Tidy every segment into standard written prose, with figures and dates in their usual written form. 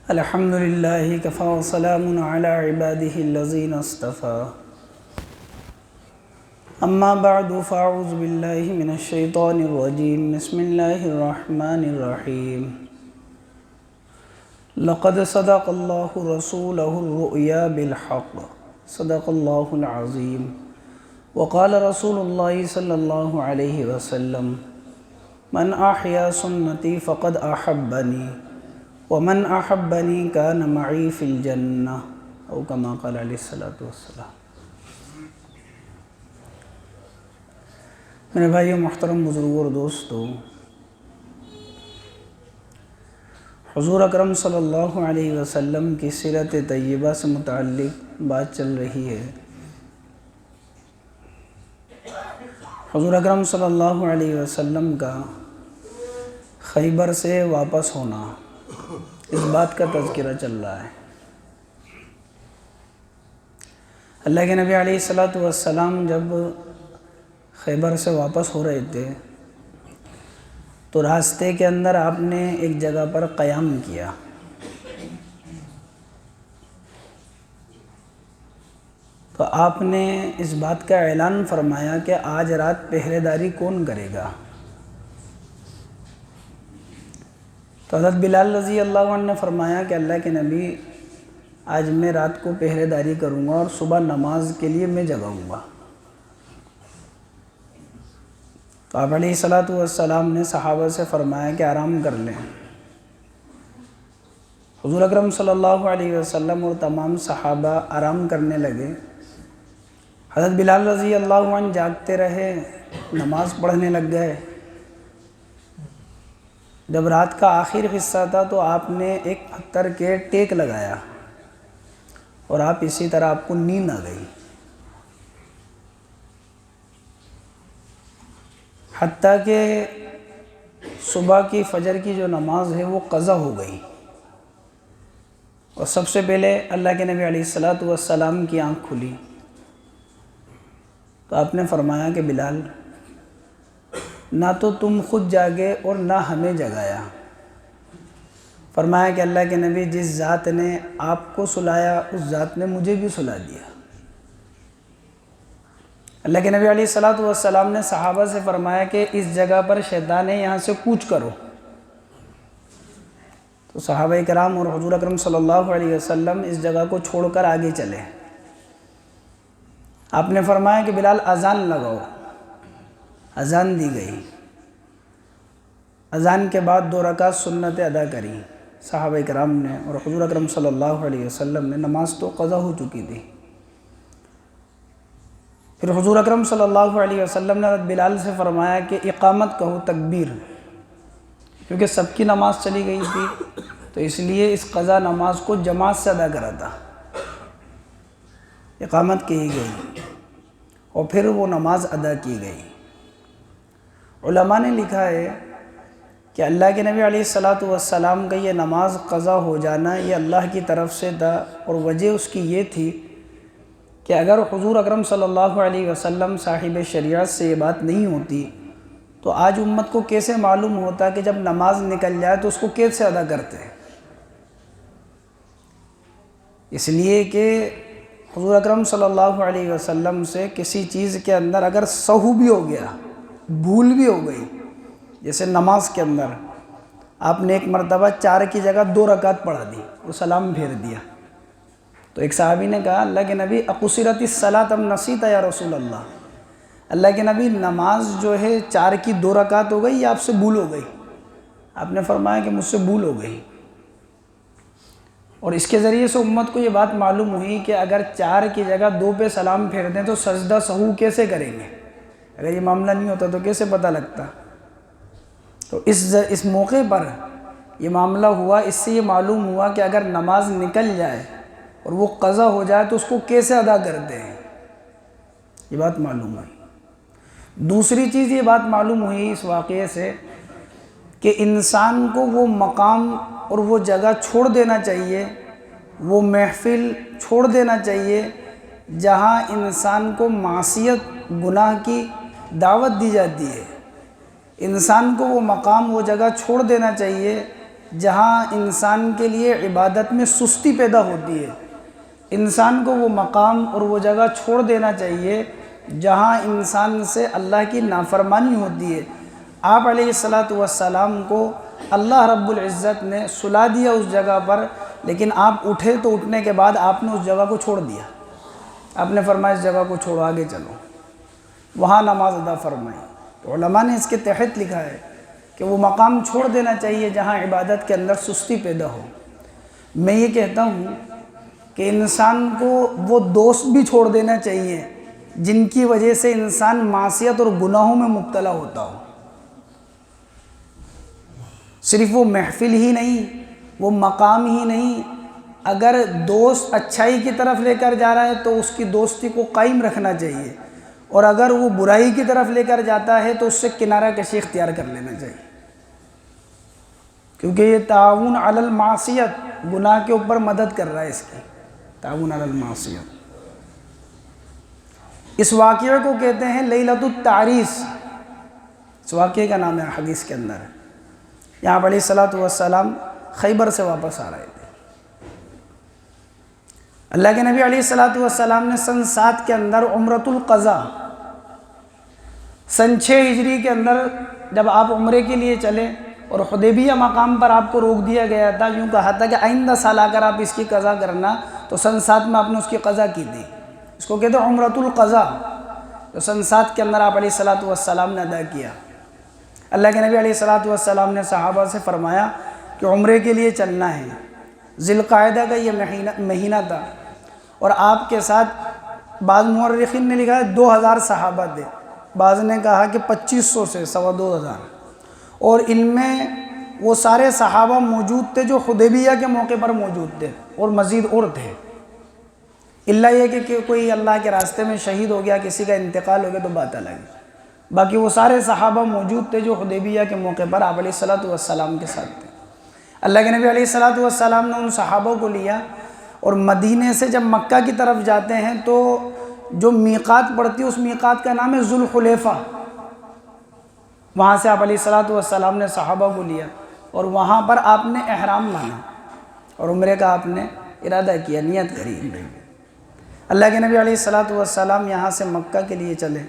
الحمد للہ کفا وسلام علی عبادہ الذین اصطفى اما بعد فاعوذ باللہ من الشیطان الرجیم بسم اللہ الرحمن الرحیم لقد صدق اللہ رسولہ الرؤیا بالحق صدق اللہ العظیم وقال رسول اللہ صلی اللہ علیہ وسلم من احیا سنتی فقد احبنی ومن احبنی کان معی فی الجنہ او کما قال علیہ السلام۔ میرے بھائیو، محترم بزرگوں اور دوستو، حضور اکرم صلی اللہ علیہ وسلم کی سیرت طیبہ سے متعلق بات چل رہی ہے۔ حضور اکرم صلی اللہ علیہ وسلم کا خیبر سے واپس ہونا، اس بات کا تذکرہ چل رہا ہے۔ اللہ کے نبی علیہ السلام جب خیبر سے واپس ہو رہے تھے تو راستے کے اندر آپ نے ایک جگہ پر قیام کیا۔ تو آپ نے اس بات کا اعلان فرمایا کہ آج رات پہرے داری کون کرے گا؟ تو حضرت بلال رضی اللہ عنہ نے فرمایا کہ اللہ کے نبی، آج میں رات کو پہرے داری کروں گا اور صبح نماز کے لیے میں جگاؤں گا۔ تو آپ علیہ السلام نے صحابہ سے فرمایا کہ آرام کر لیں۔ حضور اکرم صلی اللہ علیہ وسلم اور تمام صحابہ آرام کرنے لگے۔ حضرت بلال رضی اللہ عنہ جاگتے رہے، نماز پڑھنے لگ گئے۔ جب رات کا آخر حصہ تھا تو آپ نے ایک پتھر کے ٹیک لگایا اور آپ اسی طرح آپ کو نیند آ گئی، حتیٰ کہ صبح کی فجر کی جو نماز ہے وہ قضا ہو گئی۔ اور سب سے پہلے اللہ کے نبی علیہ السلام کی آنکھ کھلی تو آپ نے فرمایا کہ بلال، نہ تو تم خود جاگے اور نہ ہمیں جگایا۔ فرمایا کہ اللہ کے نبی، جس ذات نے آپ کو سلایا اس ذات نے مجھے بھی سلا دیا۔ اللہ کے نبی علیہ السلام نے صحابہ سے فرمایا کہ اس جگہ پر شیطان ہے، یہاں سے کوچ کرو۔ تو صحابہ کرام اور حضور اکرم صلی اللہ علیہ وسلم اس جگہ کو چھوڑ کر آگے چلے۔ آپ نے فرمایا کہ بلال اذان لگاؤ۔ اذان دی گئی۔ اذان کے بعد 2 رکعت سنتیں ادا کری صحابہ کرام نے، اور حضور اکرم صلی اللہ علیہ وسلم نے، نماز تو قضا ہو چکی تھی۔ پھر حضور اکرم صلی اللہ علیہ وسلم نے حضرت بلال سے فرمایا کہ اقامت کہو، تکبیر، کیونکہ سب کی نماز چلی گئی تھی تو اس لیے اس قضا نماز کو جماعت سے ادا کرا تھا۔ اقامت کی گئی اور پھر وہ نماز ادا کی گئی۔ علماء نے لکھا ہے کہ اللہ کے نبی علیہ السلام کا یہ نماز قضا ہو جانا یہ اللہ کی طرف سے تھا، اور وجہ اس کی یہ تھی کہ اگر حضور اکرم صلی اللہ علیہ وسلم صاحب شریعت سے یہ بات نہیں ہوتی تو آج امت کو کیسے معلوم ہوتا کہ جب نماز نکل جائے تو اس کو کیسے ادا کرتے ہیں؟ اس لیے کہ حضور اکرم صلی اللہ علیہ وسلم سے کسی چیز کے اندر اگر سہو بھی ہو گیا، بھول بھی ہو گئی، جیسے نماز کے اندر آپ نے ایک مرتبہ 4 کی جگہ 2 رکعت پڑھا دی، وہ سلام پھیر دیا، تو ایک صحابی نے کہا اللہ کے نبی، اقصرت الصلاۃ ام نسیت یا رسول اللہ، اللہ کے نبی نماز جو ہے 4 کی 2 رکعت ہو گئی یا آپ سے بھول ہو گئی؟ آپ نے فرمایا کہ مجھ سے بھول ہو گئی۔ اور اس کے ذریعے سے امت کو یہ بات معلوم ہوئی کہ اگر 4 کی جگہ 2 پہ سلام پھیر دیں تو سجدہ سہو کیسے کریں گے؟ اگر یہ معاملہ نہیں ہوتا تو کیسے پتہ لگتا؟ تو اس موقع پر یہ معاملہ ہوا، اس سے یہ معلوم ہوا کہ اگر نماز نکل جائے اور وہ قضا ہو جائے تو اس کو کیسے ادا کرتے ہیں، یہ بات معلوم ہوئی۔ دوسری چیز یہ بات معلوم ہوئی اس واقعے سے کہ انسان کو وہ مقام اور وہ جگہ چھوڑ دینا چاہیے، وہ محفل چھوڑ دینا چاہیے جہاں انسان کو معصیت، گناہ کی دعوت دی جاتی ہے۔ انسان کو وہ مقام، وہ جگہ چھوڑ دینا چاہیے جہاں انسان کے لیے عبادت میں سستی پیدا ہوتی ہے، انسان کو وہ مقام اور وہ جگہ چھوڑ دینا چاہیے جہاں انسان سے اللہ کی نافرمانی ہوتی ہے۔ آپ علیہ السلام کو اللہ رب العزت نے سلا دیا اس جگہ پر، لیکن آپ اٹھے تو اٹھنے کے بعد آپ نے اس جگہ کو چھوڑ دیا۔ آپ نے فرمایا اس جگہ کو چھوڑو، آگے چلو، وہاں نماز ادا فرمائی۔ تو علماء نے اس کے تحت لکھا ہے کہ وہ مقام چھوڑ دینا چاہیے جہاں عبادت کے اندر سستی پیدا ہو۔ میں یہ کہتا ہوں کہ انسان کو وہ دوست بھی چھوڑ دینا چاہیے جن کی وجہ سے انسان معصیت اور گناہوں میں مبتلا ہوتا ہو۔ صرف وہ محفل ہی نہیں، وہ مقام ہی نہیں، اگر دوست اچھائی کی طرف لے کر جا رہا ہے تو اس کی دوستی کو قائم رکھنا چاہیے، اور اگر وہ برائی کی طرف لے کر جاتا ہے تو اس سے کنارہ کشی اختیار کر لینا چاہیے، کیونکہ یہ تعاون علی المعصیت، گناہ کے اوپر مدد کر رہا ہے، اس کی تعاون علی المعصیت۔ اس واقعے کو کہتے ہیں لیلۃ التعریس، اس واقعے کا نام ہے حدیث کے اندر۔ یہاں علیہ السلام خیبر سے واپس آ رہے تھے۔ اللہ کے نبی علیہ السلام نے سن 7 کے اندر عمرۃ القضاء، سن 6 ہجری کے اندر جب آپ عمرے کے لیے چلے اور حدیبیہ مقام پر آپ کو روک دیا گیا تھا، یوں کہا تھا کہ آئندہ سال اگر آپ اس کی قضا کرنا، تو سن 7 میں آپ نے اس کی قضا کی تھی، اس کو کہتے ہیں عمرۃ القضاء، تو سن 7 کے اندر آپ علیہ السلام نے ادا کیا۔ اللہ کے نبی علیہ السلام نے صحابہ سے فرمایا کہ عمرے کے لیے چلنا ہے، ذی القعدہ کا یہ مہینہ تھا، اور آپ کے ساتھ بعض مورخین نے لکھا ہے 2000 صحابہ تھے، بعض نے کہا کہ 2500 سے 2500، اور ان میں وہ سارے صحابہ موجود تھے جو حدیبیہ کے موقع پر موجود تھے، اور مزید اور تھے، اللہ یہ کہ کوئی اللہ کے راستے میں شہید ہو گیا، کسی کا انتقال ہو گیا تو بات الگ ہے، باقی وہ سارے صحابہ موجود تھے جو حدیبیہ کے موقع پر آپ علیہ السلام کے ساتھ تھے۔ اللہ کے نبی علیہ السلام نے ان صحابوں کو لیا، اور مدینے سے جب مکہ کی طرف جاتے ہیں تو جو میقات پڑتی ہے اس میقات کا نام ہے ذوالحلیفہ، وہاں سے آپ علیہ السلام نے صحابہ کو لیا، اور وہاں پر آپ نے احرام مانا اور عمرے کا آپ نے ارادہ کیا، نیت کری۔ اللہ کے نبی علیہ السلام یہاں سے مکہ کے لیے چلے۔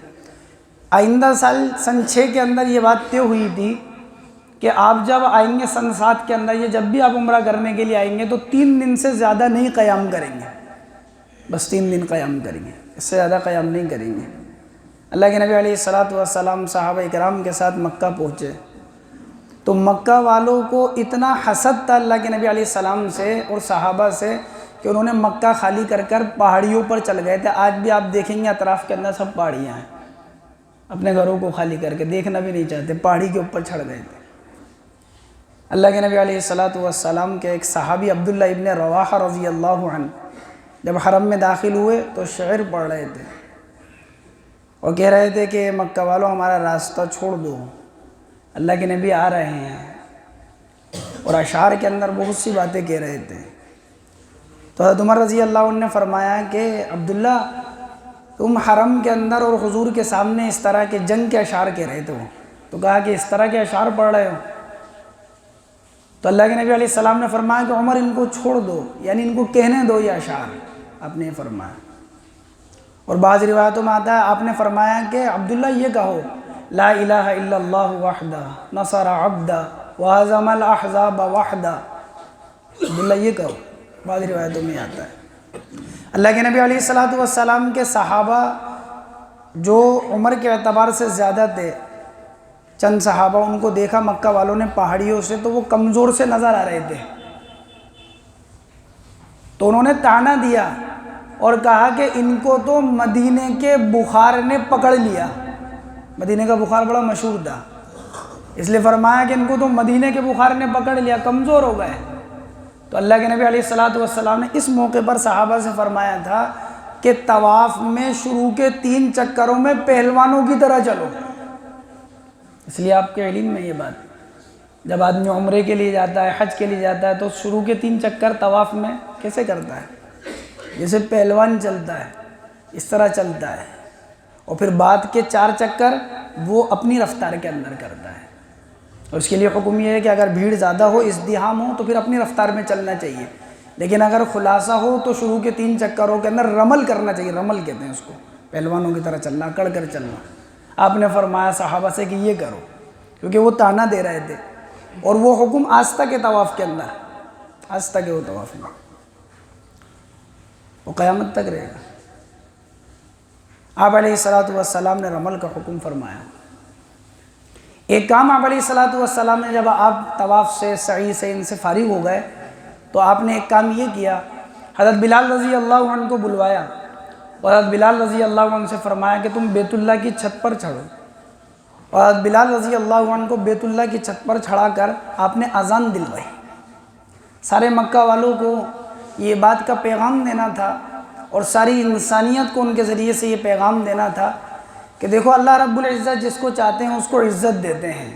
آئندہ سال سن 6 کے اندر یہ بات طے ہوئی تھی کہ آپ جب آئیں گے سن 7 کے اندر، یہ جب بھی آپ عمرہ کرنے کے لیے آئیں گے تو 3 دن سے زیادہ نہیں قیام کریں گے، بس 3 دن قیام کریں گے، اس سے زیادہ قیام نہیں کریں گے۔ اللہ کے نبی علیہ السلام صحابہ کرام کے ساتھ مکہ پہنچے تو مکہ والوں کو اتنا حسد تھا اللہ کے نبی علیہ السلام سے اور صحابہ سے کہ انہوں نے مکہ خالی کر کر پہاڑیوں پر چل گئے تھے۔ آج بھی آپ دیکھیں گے اطراف کے اندر سب پہاڑیاں ہیں، اپنے گھروں کو خالی کر کے دیکھنا بھی نہیں چاہتے، پہاڑی کے اوپر چڑھ گئے تھے۔ اللہ کے نبی علیہ السلام کے ایک صحابی عبداللہ ابن رواحہ رضی اللہ عنہ جب حرم میں داخل ہوئے تو شعر پڑھ رہے تھے اور کہہ رہے تھے کہ مکہ والوں ہمارا راستہ چھوڑ دو، اللہ کے نبی آ رہے ہیں، اور اشعار کے اندر بہت سی باتیں کہہ رہے تھے۔ تو حضرت عمر رضی اللہ عنہ نے فرمایا کہ عبداللہ تم حرم کے اندر اور حضور کے سامنے اس طرح کے جنگ کے اشعار کہہ رہے تھے، تو کہا کہ اس طرح کے اشعار پڑھ رہے ہو؟ تو اللہ کے نبی علیہ السلام نے فرمایا کہ عمر ان کو چھوڑ دو، یعنی ان کو کہنے دو یہ اشعار، آپ نے فرمایا۔ اور بعض روایتوں میں آتا ہے آپ نے فرمایا کہ عبداللہ یہ کہو لا الہ الا اللہ وحدہ نصر عبدہ وہزم الاحزاب وحدہ، عبداللہ یہ کہو، بعض روایتوں میں آتا ہے۔ اللہ کے نبی علیہ السلام کے صحابہ جو عمر کے اعتبار سے زیادہ تھے، چند صحابہ ان کو دیکھا مکہ والوں نے پہاڑیوں سے تو وہ کمزور سے نظر آ رہے تھے، تو انہوں نے طعنہ دیا اور کہا کہ ان کو تو مدینے کے بخار نے پکڑ لیا۔ مدینے کا بخار بڑا مشہور تھا، اس لیے فرمایا کہ ان کو تو مدینے کے بخار نے پکڑ لیا، کمزور ہو گئے۔ تو اللہ کے نبی علیہ السلام نے اس موقع پر صحابہ سے فرمایا تھا کہ طواف میں شروع کے 3 چکروں میں پہلوانوں کی طرح چلو۔ اس لیے آپ کے علم میں یہ بات، جب آدمی عمرے کے لیے جاتا ہے، حج کے لیے جاتا ہے، تو شروع کے 3 چکر طواف میں کیسے کرتا ہے؟ جیسے پہلوان چلتا ہے اس طرح چلتا ہے، اور پھر بعد کے 4 چکر وہ اپنی رفتار کے اندر کرتا ہے۔ اس کے لیے حکم یہ ہے کہ اگر بھیڑ زیادہ ہو، ازدحام ہو، تو پھر اپنی رفتار میں چلنا چاہیے، لیکن اگر خلاصہ ہو تو شروع کے 3 چکروں کے اندر رمل کرنا چاہیے، رمل کہتے ہیں اس کو، پہلوانوں کی طرح چلنا، اکڑ کر چلنا۔ آپ نے فرمایا صحابہ سے کہ یہ کرو، کیونکہ وہ تانا دے رہے تھے، اور وہ حکم آج تک ہے طواف کے اندر، آج تک ہے وہ طواف میں، وہ قیامت تک رہے گا۔ آپ علیہ السلام نے رمل کا حکم فرمایا۔ ایک کام آپ علیہ السلام نے، جب آپ طواف سے، سعی سے، ان سے فارغ ہو گئے، تو آپ نے ایک کام یہ کیا، حضرت بلال رضی اللہ عنہ کو بلوایا، اور حضرت بلال رضی اللہ عنہ سے فرمایا کہ تم بیت اللہ کی چھت پر چڑھو، اور حضرت بلال رضی اللہ عنہ کو بیت اللہ کی چھت پر چڑھا کر آپ نے اذان دلوائی۔ سارے مکہ والوں کو یہ بات کا پیغام دینا تھا، اور ساری انسانیت کو ان کے ذریعے سے یہ پیغام دینا تھا کہ دیکھو اللہ رب العزت جس کو چاہتے ہیں اس کو عزت دیتے ہیں۔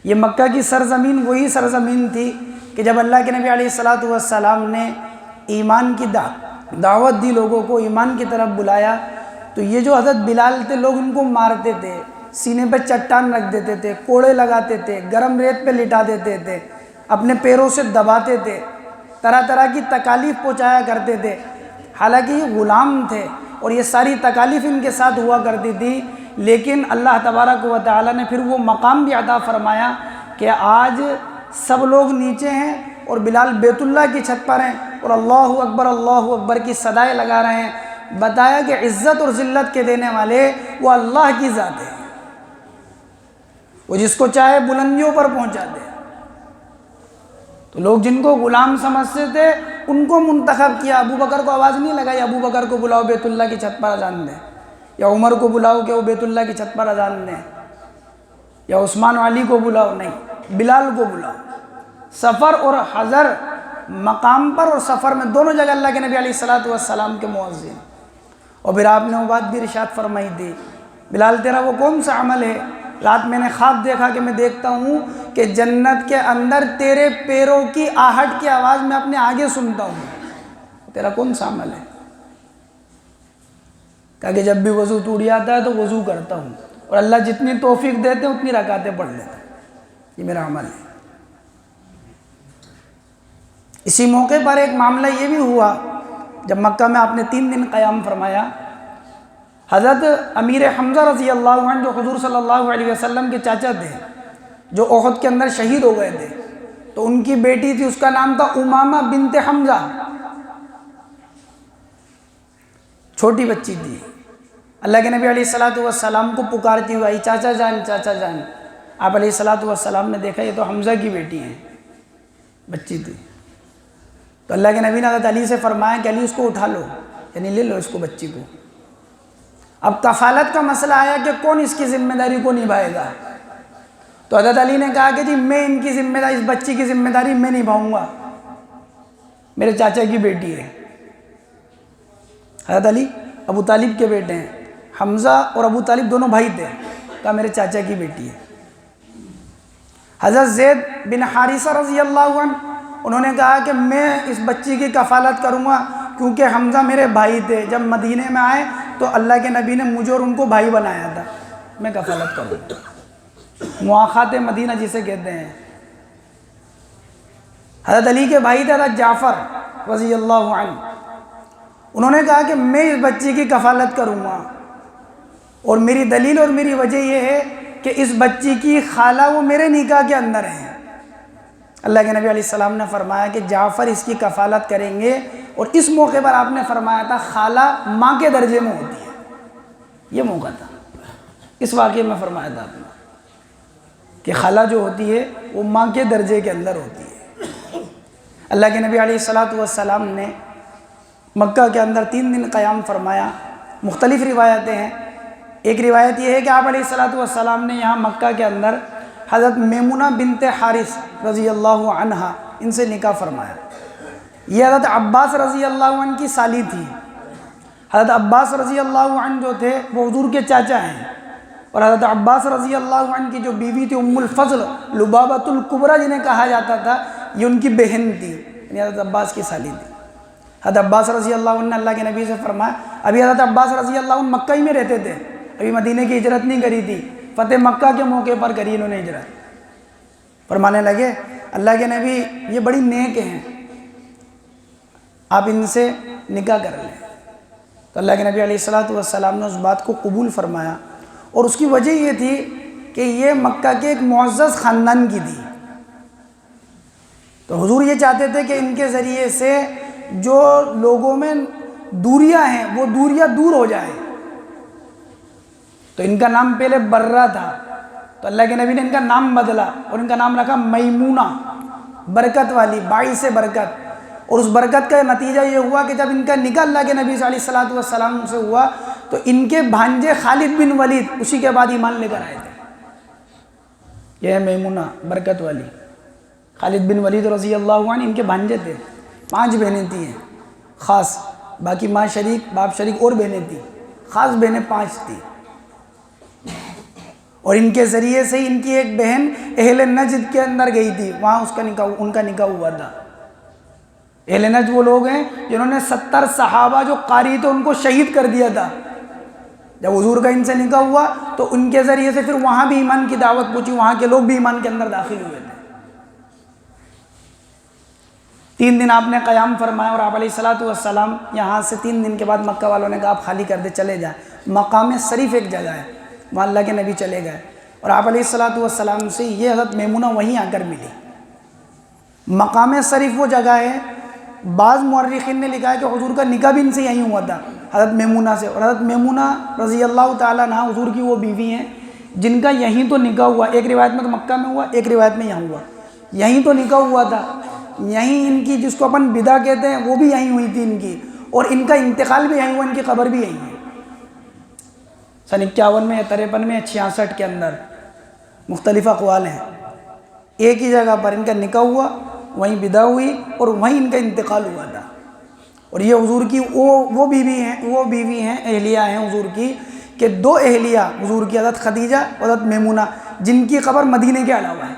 یہ مکہ کی سرزمین وہی سرزمین تھی کہ جب اللہ کے نبی علیہ السلام نے ایمان کی دعوت دی، لوگوں کو ایمان کی طرف بلایا، تو یہ جو حضرت بلال تھے، لوگ ان کو مارتے تھے، سینے پہ چٹان رکھ دیتے تھے، کوڑے لگاتے تھے، گرم ریت پہ لٹا دیتے تھے، اپنے پیروں سے دباتے تھے، طرح طرح کی تکالیف پہنچایا کرتے تھے، حالانکہ یہ غلام تھے اور یہ ساری تکالیف ان کے ساتھ ہوا کرتی تھی، لیکن اللہ تبارک و تعالیٰ نے پھر وہ مقام بھی عطا فرمایا کہ آج سب لوگ نیچے ہیں اور بلال بیت اللہ کی چھت پر ہیں اور اللہ اکبر کی صدائیں لگا رہے ہیں۔ بتایا کہ عزت اور ذلت کے دینے والے وہ اللہ کی ذات ہے، وہ جس کو چاہے بلندیوں پر پہنچا دے۔ تو لوگ جن کو غلام سمجھتے تھے ان کو منتخب کیا، ابو بکر کو آواز نہیں لگائی ابو بکر کو بلاؤ بیت اللہ کی چھت پر اذان دیں، یا عمر کو بلاؤ کہ وہ بیت اللہ کی چھت پر اذان دیں، یا عثمان و علی کو بلاؤ، نہیں، بلال کو بلاؤ۔ سفر اور حضر، مقام پر اور سفر میں دونوں جگہ اللہ کے نبی علیہ السلام کے مؤذن۔ اور پھر آپ نے وہ بات بھی ارشاد فرمائی تھی، بلال تیرا وہ کون سا عمل ہے، رات میں نے خواب دیکھا کہ میں دیکھتا ہوں کہ جنت کے اندر تیرے پیروں کی آہٹ کی آواز میں اپنے آگے سنتا ہوں، تیرا کون سا عمل ہے؟ کہا کہ جب بھی وضو ٹوٹ جاتا ہے تو وضو کرتا ہوں، اور اللہ جتنی توفیق دیتے ہیں اتنی رکعتیں پڑھ لیتا ہے، یہ میرا عمل ہے۔ اسی موقع پر ایک معاملہ یہ بھی ہوا، جب مکہ میں آپ نے 3 دن قیام فرمایا، حضرت امیر حمزہ رضی اللہ عنہ جو حضور صلی اللہ علیہ وسلم کے چاچا تھے، جو احد کے اندر شہید ہو گئے تھے، تو ان کی بیٹی تھی، اس کا نام تھا امامہ بنت حمزہ، چھوٹی بچی تھی، اللہ کے نبی علیہ السلام کو پکارتی ہوئی آئی، چاچا جان چاچا جان۔ آپ علیہ السلام نے دیکھا یہ تو حمزہ کی بیٹی ہیں، بچی تھی، تو اللہ کے نبی نے حضرت علی سے فرمایا کہ علی اس کو اٹھا لو، یعنی لے لو اس کو، بچی کو۔ اب کفالت کا مسئلہ آیا کہ کون اس کی ذمہ داری کو نبھائے گا، تو حضرت علی نے کہا کہ جی میں ان کی ذمہ داری، اس بچی کی ذمہ داری میں نبھاؤں گا، میرے چاچا کی بیٹی ہے۔ حضرت علی ابو طالب کے بیٹے ہیں، حمزہ اور ابو طالب دونوں بھائی تھے، کہا میرے چاچا کی بیٹی ہے۔ حضرت زید بن حارثہ رضی اللہ عنہ، انہوں نے کہا کہ میں اس بچی کی کفالت کروں گا، کیونکہ حمزہ میرے بھائی تھے، جب مدینے میں آئے تو اللہ کے نبی نے مجھے اور ان کو بھائی بنایا تھا، میں کفالت کروں گا۔ مواخات مدینہ جسے کہتے ہیں۔ حضرت علی کے بھائی تھے حضرت جعفر رضی اللہ عنہ، انہوں نے کہا کہ میں اس بچی کی کفالت کروں گا، اور میری دلیل اور میری وجہ یہ ہے کہ اس بچی کی خالہ وہ میرے نکاح کے اندر ہیں۔ اللہ کے نبی علیہ السلام نے فرمایا کہ جعفر اس کی کفالت کریں گے، اور اس موقع پر آپ نے فرمایا تھا خالہ ماں کے درجے میں ہوتی ہے، یہ موقع تھا، اس واقعے میں فرمایا تھا آپ نے کہ خالہ جو ہوتی ہے وہ ماں کے درجے کے اندر ہوتی ہے۔ اللہ کے نبی علیہ السلام نے مکہ کے اندر 3 دن قیام فرمایا۔ مختلف روایتیں ہیں، ایک روایت یہ ہے کہ آپ علیہ السلام نے یہاں مکہ کے اندر حضرت میمونہ بنت حارث رضی اللہ عنہ ان سے نکاح فرمایا۔ یہ حضرت عباس رضی اللہ عنہ کی سالی تھی۔ حضرت عباس رضی اللہ عنہ جو تھے وہ حضور کے چاچا ہیں، اور حضرت عباس رضی اللہ عنہ کی جو بیوی تھی ام الفضل لبابۃ الکبریٰ جنہیں کہا جاتا تھا، یہ ان کی بہن تھی، یعنی حضرت عباس کی سالی تھی۔ حضرت عباس رضی اللہ عنہ نے اللہ کے نبی سے فرمایا، ابھی حضرت عباس رضی اللہ عنہ مکہ ہی میں رہتے تھے، ابھی مدینے کی ہجرت نہیں کری تھی، فتح مکہ کے موقع پر کری انہوں نے ہجرت۔ فرمانے لگے اللہ کے نبی یہ بڑی نیک ہیں، آپ ان سے نکاح کر لیں۔ تو اللہ کے نبی علیہ السلام نے اس بات کو قبول فرمایا، اور اس کی وجہ یہ تھی کہ یہ مکہ کے ایک معزز خاندان کی تھی۔ تو حضور یہ چاہتے تھے کہ ان کے ذریعے سے جو لوگوں میں دوریاں ہیں وہ دوریاں دور ہو جائیں۔ تو ان کا نام پہلے برہ تھا، تو اللہ کے نبی نے ان کا نام بدلا اور ان کا نام رکھا میمونہ، برکت والی، باعث برکت۔ اور اس برکت کا نتیجہ یہ ہوا کہ جب ان کا نکاح اللہ کے نبی صلی اللہ علیہ وسلم سے ہوا تو ان کے بھانجے خالد بن ولید اسی کے بعد ایمان لے کر آئے تھے۔ یہ ہے میمونہ برکت والی، خالد بن ولید رضی اللہ عنہ ان کے بھانجے تھے، 5 بہنیں تھیں خاص، باقی ماں شریک باپ شریک اور بہنیں تھیں، خاص بہنیں 5 تھیں۔ اور ان کے ذریعے سے ان کی ایک بہن اہل نجد کے اندر گئی تھی، وہاں ان کا نکاح ہوا تھا۔ اہل نجد وہ لوگ ہیں جنہوں نے 70 صحابہ جو قاری تھے ان کو شہید کر دیا تھا۔ جب حضور کا ان سے نکاح ہوا تو ان کے ذریعے سے پھر وہاں بھی ایمان کی دعوت پہنچی، وہاں کے لوگ بھی ایمان کے اندر داخل ہوئے تھے۔ 3 دن آپ نے قیام فرمایا، اور آپ علیہ السلام یہاں سے 3 دن کے بعد مکہ والوں نے کہا آپ خالی کر دے، چلے جائیں۔ مقام شریف ایک جگہ ہے، وہاں اللہ کے نبی چلے گئے، اور آپ علیہ السلام سے یہ حضرت میمونہ وہیں آ کر ملی۔ مقام شریف وہ جگہ ہے، بعض مورخین نے لکھا ہے کہ حضور کا نکاح بھی ان سے یہیں ہوا تھا، حضرت میمونہ سے۔ اور حضرت میمونہ رضی اللہ تعالیٰ عنہ حضور کی وہ بیوی ہیں جن کا یہیں تو نکاح ہوا، ایک روایت میں تو مکہ میں ہوا، ایک روایت میں یہاں ہوا، یہیں تو نکاح ہوا تھا، یہیں ان کی جس کو اپن بدا کہتے ہیں وہ بھی یہیں ہوئی تھی ان کی، اور ان کا انتقال بھی یہیں ہوا، ان کی قبر بھی یہیں ہے۔ سن 51 میں یا 53 میں یا 66 کے اندر مختلف اقوال ہیں، ایک ہی جگہ پر ان کا نکاح ہوا، وہیں بدا ہوئی اور وہیں ان کا انتقال ہوا تھا۔ اور یہ حضور کی وہ بیوی ہیں اہلیہ ہیں حضور کی، کہ 2 اہلیہ حضور کی، حضرت خدیجہ اور حضرت میمونہ، جن کی قبر مدینے کے علاوہ ہے،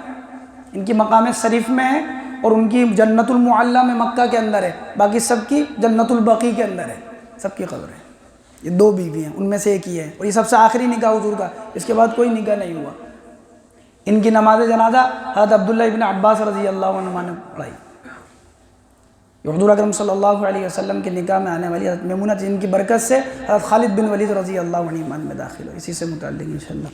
ان کی مقام شریف میں ہے، اور ان کی جنت المعلی میں مکہ کے اندر ہے، باقی سب کی جنت البقیع کے اندر ہے، سب کی قبر ہے۔ یہ 2 بیوی ہیں، ان میں سے ایک ہی ہے، اور یہ سب سے آخری نکاح حضور کا، اس کے بعد کوئی نکاح نہیں ہوا۔ ان کی نماز جنازہ حضرت عبداللہ ابن عباس رضی اللہ عنہ نے پڑھائی۔ حضور اکرم صلی اللہ علیہ وسلم کے نکاح میں آنے والی حضرت میمونہ جن کی برکت سے حضرت خالد بن ولید رضی اللہ عنہ ایمان میں داخل ہو، اسی سے متعلق انشاءاللہ